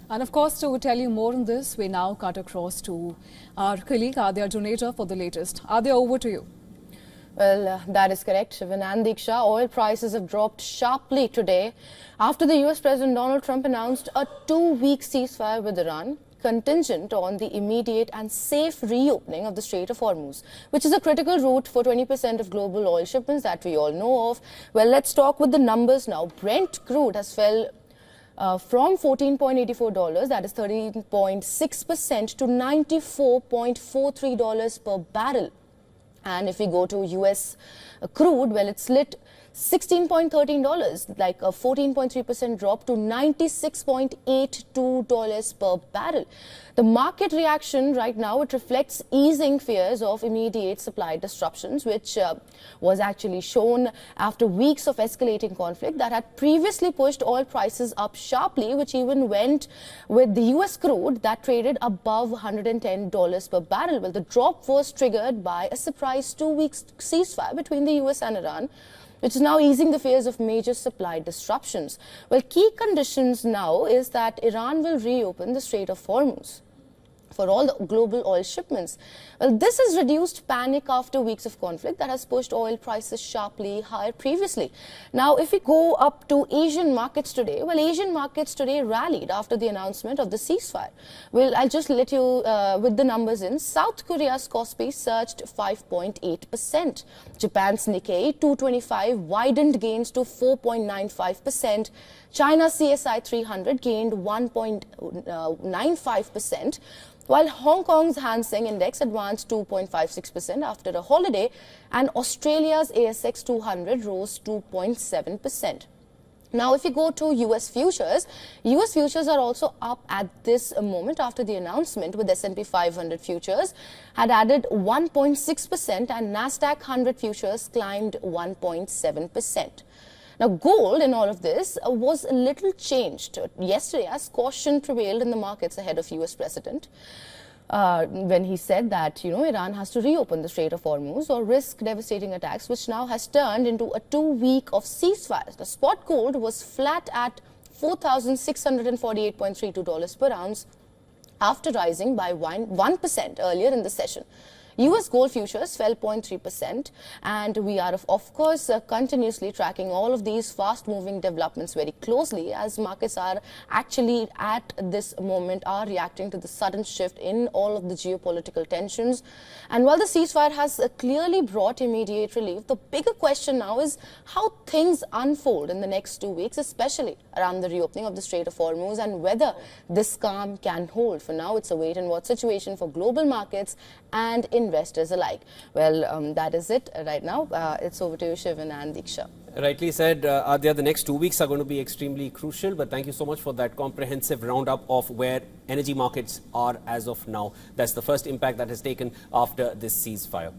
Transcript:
And of course, to tell you more on this, we now cut across to our colleague Adya Juneja for the latest. Adya, over to you. Well, that is correct, Shivan and Diksha. Oil prices have dropped sharply today after the US President Donald Trump announced a 2-week ceasefire with Iran, contingent on the immediate and safe reopening of the Strait of Hormuz, which is a critical route for 20% of global oil shipments that we all know of. Well, let's talk with the numbers now. Brent crude has fell from $14.84, that is 13.6%, to $94.43 per barrel. And if we go to US crude, well, it slid $16.13, like a 14.3% drop, to $96.82 per barrel. The market reaction right now, it reflects easing fears of immediate supply disruptions, which was actually shown after weeks of escalating conflict that had previously pushed oil prices up sharply, which even went with the US crude that traded above $110 per barrel. Well, the drop was triggered by a surprise 2-week ceasefire between the US and Iran, which is now easing the fears of major supply disruptions. Well, key conditions now is that Iran will reopen the Strait of Hormuz for all the global oil shipments. Well, this has reduced panic after weeks of conflict that has pushed oil prices sharply higher previously. Now, if we go up to Asian markets today, well, Asian markets today rallied after the announcement of the ceasefire. Well, I'll just let you with the numbers in. South Korea's Kospi surged 5.8%. Japan's Nikkei 225 widened gains to 4.95%. China's CSI 300 gained 1.95%. while Hong Kong's Hang Seng Index advanced 2.56% after a holiday, and Australia's ASX 200 rose 2.7%. Now, if you go to US futures are also up at this moment after the announcement, with S&P 500 futures had added 1.6% and Nasdaq 100 futures climbed 1.7%. Now, gold in all of this was a little changed yesterday as caution prevailed in the markets ahead of US President when he said that, Iran has to reopen the Strait of Hormuz or risk devastating attacks, which now has turned into a 2-week of ceasefires. The spot gold was flat at $4,648.32 per ounce after rising by 1% earlier in the session. US gold futures fell 0.3%, and we are, of course, continuously tracking all of these fast-moving developments very closely, as markets are actually at this moment are reacting to the sudden shift in all of the geopolitical tensions. And while the ceasefire has clearly brought immediate relief, the bigger question now is how things unfold in the next 2 weeks, especially around the reopening of the Strait of Hormuz, and whether this calm can hold. For now, it's a wait-and-watch situation for global markets and investors alike. Well, that is it right now. It's over to you, Shivan and Diksha. Rightly said, Adya, the next 2 weeks are going to be extremely crucial, but thank you so much for that comprehensive roundup of where energy markets are as of now. That's the first impact that has taken after this ceasefire.